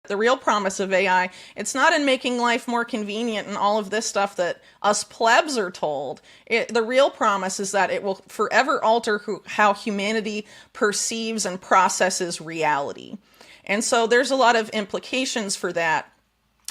The real promise of AI, it's not in making life more convenient and all of this stuff that us plebs are told. The real promise is that it will forever alter how humanity perceives and processes reality. And so there's a lot of implications for that.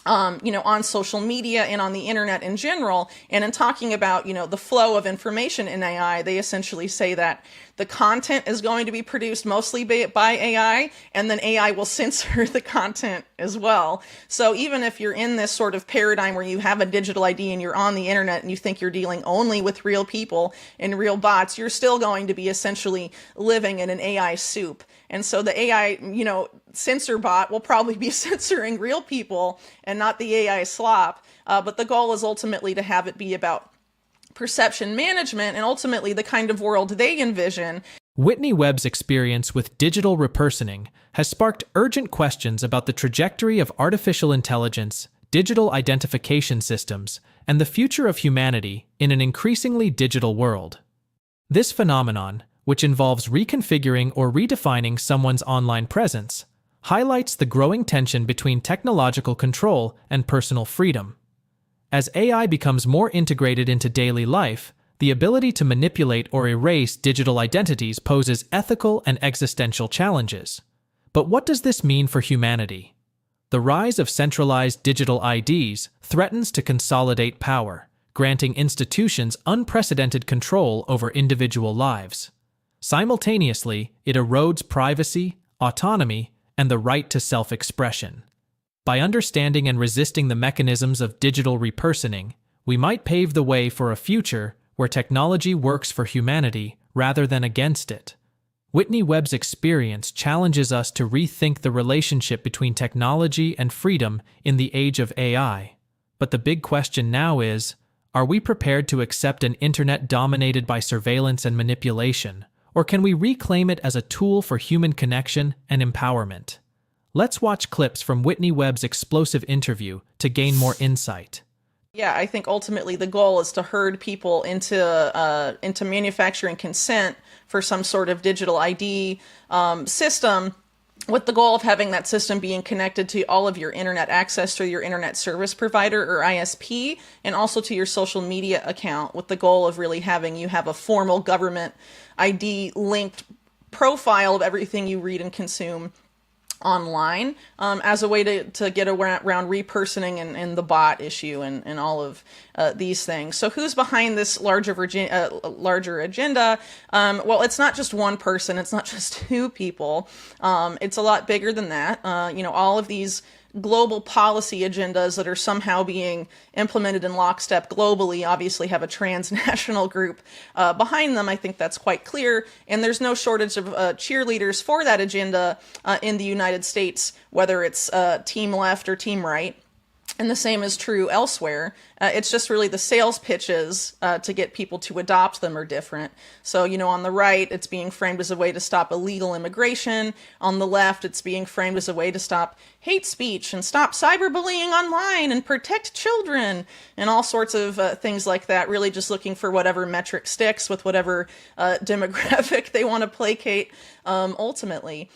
On social media and on the internet in general. And in talking about, the flow of information in AI, they essentially say that the content is going to be produced mostly by AI, and then AI will censor the content as well. So even if you're in this sort of paradigm where you have a digital ID and you're on the internet and you think you're dealing only with real people and real bots, you're still going to be essentially living in an AI soup. And so the AI, censor bot will probably be censoring real people and not the AI slop. But the goal is ultimately to have it be about perception management and ultimately the kind of world they envision. Whitney Webb's experience with digital repersoning has sparked urgent questions about the trajectory of artificial intelligence, digital identification systems, and the future of humanity in an increasingly digital world. This phenomenon, which involves reconfiguring or redefining someone's online presence, highlights the growing tension between technological control and personal freedom. As AI becomes more integrated into daily life, the ability to manipulate or erase digital identities poses ethical and existential challenges. But what does this mean for humanity? The rise of centralized digital IDs threatens to consolidate power, granting institutions unprecedented control over individual lives. Simultaneously, it erodes privacy, autonomy, and the right to self-expression. By understanding and resisting the mechanisms of digital repersoning, we might pave the way for a future where technology works for humanity rather than against it. Whitney Webb's experience challenges us to rethink the relationship between technology and freedom in the age of AI. But the big question now is, are we prepared to accept an internet dominated by surveillance and manipulation? Or can we reclaim it as a tool for human connection and empowerment? Let's watch clips from Whitney Webb's explosive interview to gain more insight. Yeah, I think ultimately the goal is to herd people into manufacturing consent for some sort of digital ID system, with the goal of having that system being connected to all of your internet access through your internet service provider or ISP, and also to your social media account, with the goal of really having you have a formal government ID linked profile of everything you read and consume online, as a way to get around repersoning and the bot issue and all of these things. So who's behind this larger agenda? Well, it's not just one person. It's not just two people. It's a lot bigger than that. All of these global policy agendas that are somehow being implemented in lockstep globally obviously have a transnational group behind them. I think that's quite clear. And there's no shortage of cheerleaders for that agenda in the United States, whether it's team left or team right. And the same is true elsewhere. It's just really the sales pitches to get people to adopt them are different. So, on the right, it's being framed as a way to stop illegal immigration. On the left, it's being framed as a way to stop hate speech and stop cyberbullying online and protect children and all sorts of things like that, really just looking for whatever metric sticks with whatever demographic they want to placate ultimately.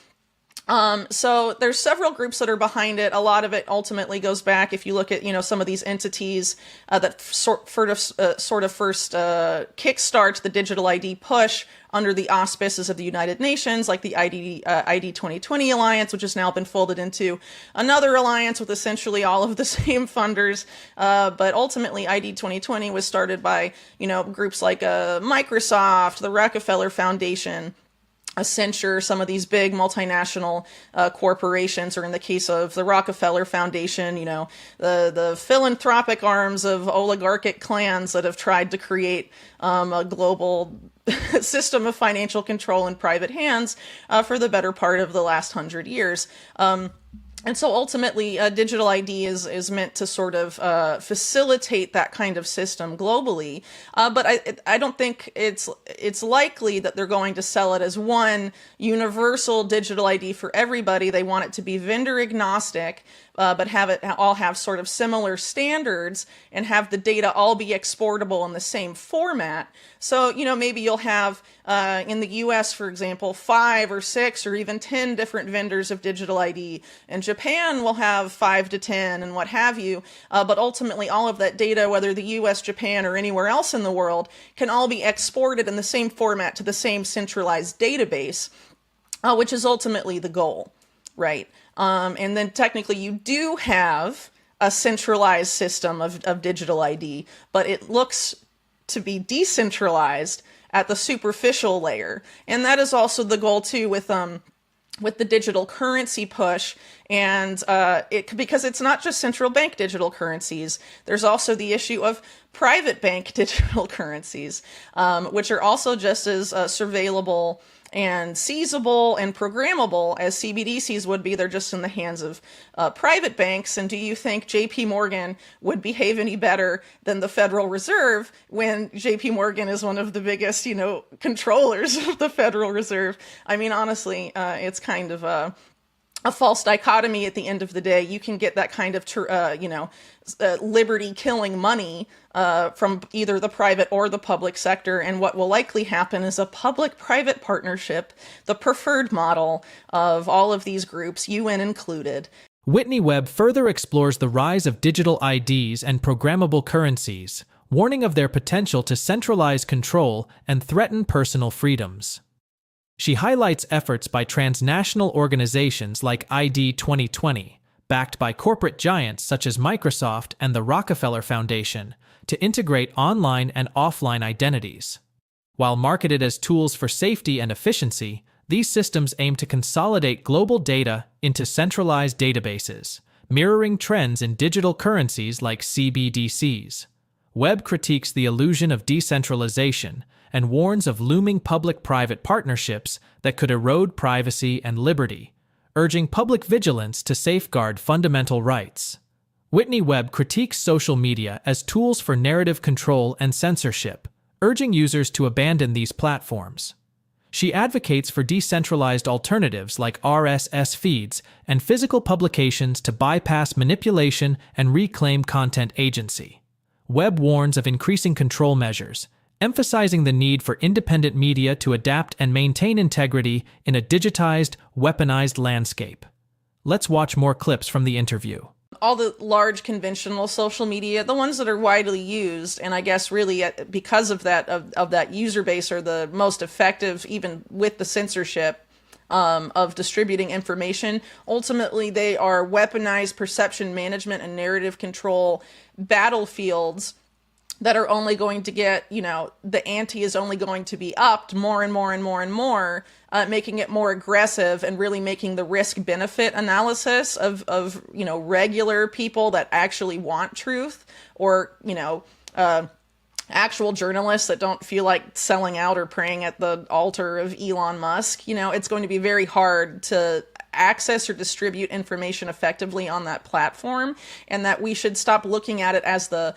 So there's several groups that are behind it. A lot of it ultimately goes back, if you look at, some of these entities that sort of first kickstart the digital ID push under the auspices of the United Nations, like the ID 2020 Alliance, which has now been folded into another alliance with essentially all of the same funders. But ultimately, ID 2020 was started by, groups like Microsoft, the Rockefeller Foundation, Accenture, some of these big multinational corporations, or in the case of the Rockefeller Foundation, the philanthropic arms of oligarchic clans that have tried to create a global system of financial control in private hands for the better part of the last 100 years. And so ultimately, digital ID is meant to sort of facilitate that kind of system globally. But I don't think it's likely that they're going to sell it as one universal digital ID for everybody. They want it to be vendor agnostic, but have it all have sort of similar standards and have the data all be exportable in the same format. So, maybe you'll have, in the US, for example, 5 or 6 or even 10 different vendors of digital ID. In Japan, Japan will have 5 to 10 and what have you, but ultimately all of that data, whether the US, Japan, or anywhere else in the world, can all be exported in the same format to the same centralized database, which is ultimately the goal, right? And then technically you do have a centralized system of digital ID, but it looks to be decentralized at the superficial layer. And that is also the goal too with the digital currency push, and because it's not just central bank digital currencies, there's also the issue of private bank digital currencies, which are also just as surveillable and seizable and programmable as CBDCs would be. They're just in the hands of private banks. And do you think JP Morgan would behave any better than the Federal Reserve when JP Morgan is one of the biggest, controllers of the Federal Reserve? I mean, honestly, it's kind of a false dichotomy at the end of the day. You can get that kind of, liberty killing money from either the private or the public sector. And what will likely happen is a public-private partnership, the preferred model of all of these groups, UN included. Whitney Webb further explores the rise of digital IDs and programmable currencies, warning of their potential to centralize control and threaten personal freedoms. She highlights efforts by transnational organizations like ID 2020, backed by corporate giants such as Microsoft and the Rockefeller Foundation, to integrate online and offline identities. While marketed as tools for safety and efficiency, these systems aim to consolidate global data into centralized databases, mirroring trends in digital currencies like CBDCs. Webb critiques the illusion of decentralization and warns of looming public-private partnerships that could erode privacy and liberty, urging public vigilance to safeguard fundamental rights. Whitney Webb critiques social media as tools for narrative control and censorship, urging users to abandon these platforms. She advocates for decentralized alternatives like RSS feeds and physical publications to bypass manipulation and reclaim content agency. Webb warns of increasing control measures, emphasizing the need for independent media to adapt and maintain integrity in a digitized, weaponized landscape. Let's watch more clips from the interview. All the large conventional social media, the ones that are widely used, and I guess really because of that user base, are the most effective, even with the censorship of distributing information. Ultimately, they are weaponized perception management and narrative control battlefields that are only going to get, the ante is only going to be upped more and more and more and more, making it more aggressive and really making the risk-benefit analysis of regular people that actually want truth, or, actual journalists that don't feel like selling out or praying at the altar of Elon Musk. It's going to be very hard to access or distribute information effectively on that platform, and that we should stop looking at it as the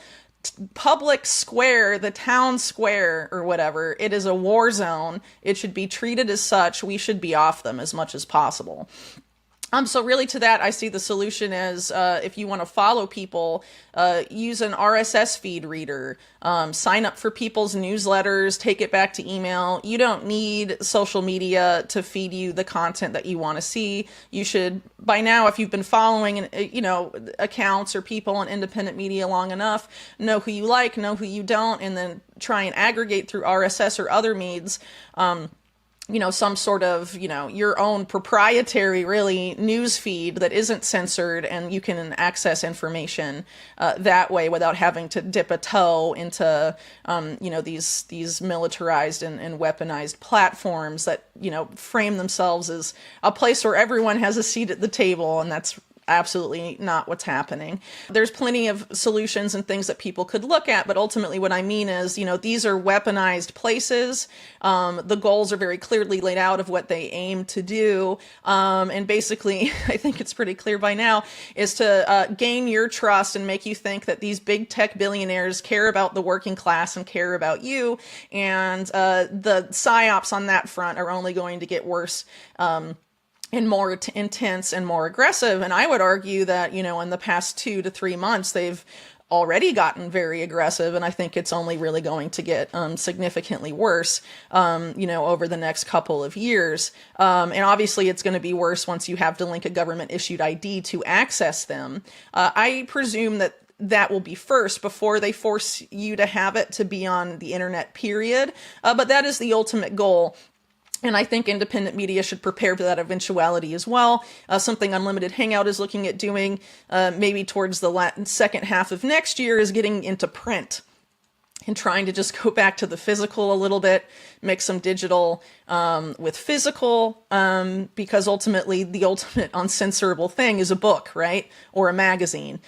public square, the town square, or whatever. It is a war zone. It should be treated as such. We should be off them as much as possible. So really to that, I see the solution as if you want to follow people, use an RSS feed reader, sign up for people's newsletters, take it back to email. You don't need social media to feed you the content that you want to see. You should, by now, if you've been following, accounts or people on independent media long enough, know who you like, know who you don't, and then try and aggregate through RSS or other means, some sort of, your own proprietary, really, news feed that isn't censored, and you can access information that way without having to dip a toe into, these militarized and weaponized platforms that, frame themselves as a place where everyone has a seat at the table, and that's absolutely not what's happening. There's plenty of solutions and things that people could look at, but ultimately what I mean is, these are weaponized places. The goals are very clearly laid out of what they aim to do. And basically, I think it's pretty clear by now, is to gain your trust and make you think that these big tech billionaires care about the working class and care about you. And the psyops on that front are only going to get worse and more intense and more aggressive. And I would argue that, in the past 2 to 3 months, they've already gotten very aggressive, and I think it's only really going to get significantly worse, over the next couple of years. And obviously, it's going to be worse once you have to link a government-issued ID to access them. I presume that will be first before they force you to have it to be on the internet, period. But that is the ultimate goal. And I think independent media should prepare for that eventuality as well. Something Unlimited Hangout is looking at doing maybe towards the second half of next year is getting into print and trying to just go back to the physical a little bit, mix some digital with physical, because ultimately the ultimate uncensorable thing is a book, right? Or a magazine.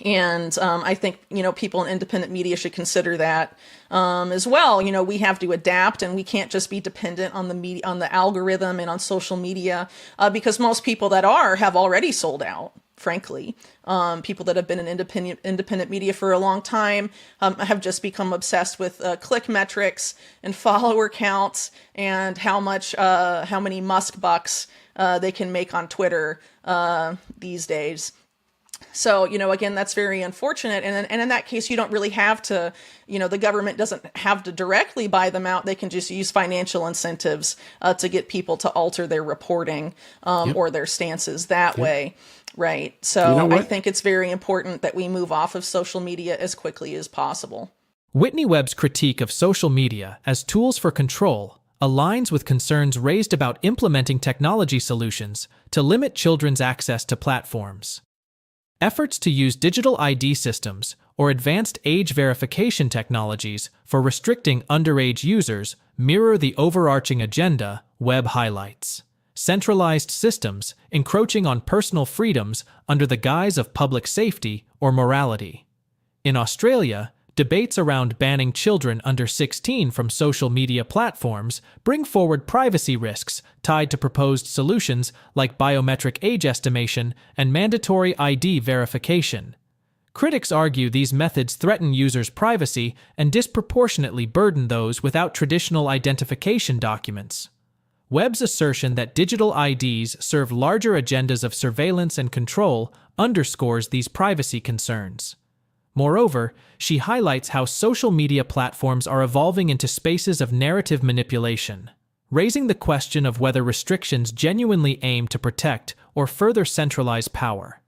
And I think, people in independent media should consider that as well. We have to adapt, and we can't just be dependent on the media, on the algorithm and on social media, because most people that have already sold out, frankly. People that have been in independent media for a long time have just become obsessed with click metrics and follower counts and how many Musk bucks they can make on Twitter these days. So, again, that's very unfortunate. And in that case, you don't really have to, the government doesn't have to directly buy them out. They can just use financial incentives to get people to alter their reporting or their stances that way. Right. So I think it's very important that we move off of social media as quickly as possible. Whitney Webb's critique of social media as tools for control aligns with concerns raised about implementing technology solutions to limit children's access to platforms. Efforts to use digital ID systems or advanced age verification technologies for restricting underage users mirror the overarching agenda Webb highlights: centralized systems encroaching on personal freedoms under the guise of public safety or morality. In Australia, debates around banning children under 16 from social media platforms bring forward privacy risks tied to proposed solutions like biometric age estimation and mandatory ID verification. Critics argue these methods threaten users' privacy and disproportionately burden those without traditional identification documents. Webb's assertion that digital IDs serve larger agendas of surveillance and control underscores these privacy concerns. Moreover, she highlights how social media platforms are evolving into spaces of narrative manipulation, raising the question of whether restrictions genuinely aim to protect or further centralize power.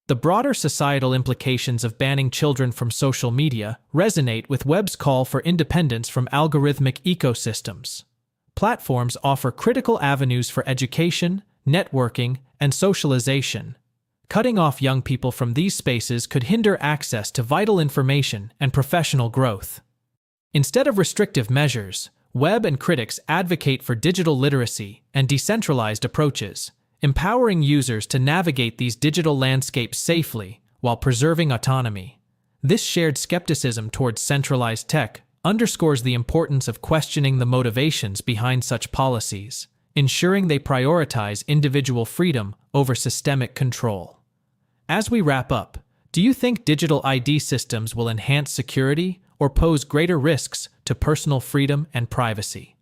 The broader societal implications of banning children from social media resonate with Webb's call for independence from algorithmic ecosystems. Platforms offer critical avenues for education, networking, and socialization. Cutting off young people from these spaces could hinder access to vital information and professional growth. Instead of restrictive measures, Webb and critics advocate for digital literacy and decentralized approaches, empowering users to navigate these digital landscapes safely while preserving autonomy. This shared skepticism towards centralized tech underscores the importance of questioning the motivations behind such policies, ensuring they prioritize individual freedom over systemic control. As we wrap up, do you think digital ID systems will enhance security or pose greater risks to personal freedom and privacy?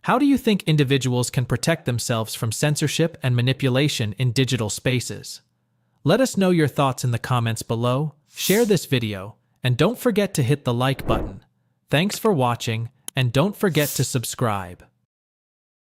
How do you think individuals can protect themselves from censorship and manipulation in digital spaces? Let us know your thoughts in the comments below, share this video, and don't forget to hit the like button. Thanks for watching, and don't forget to subscribe.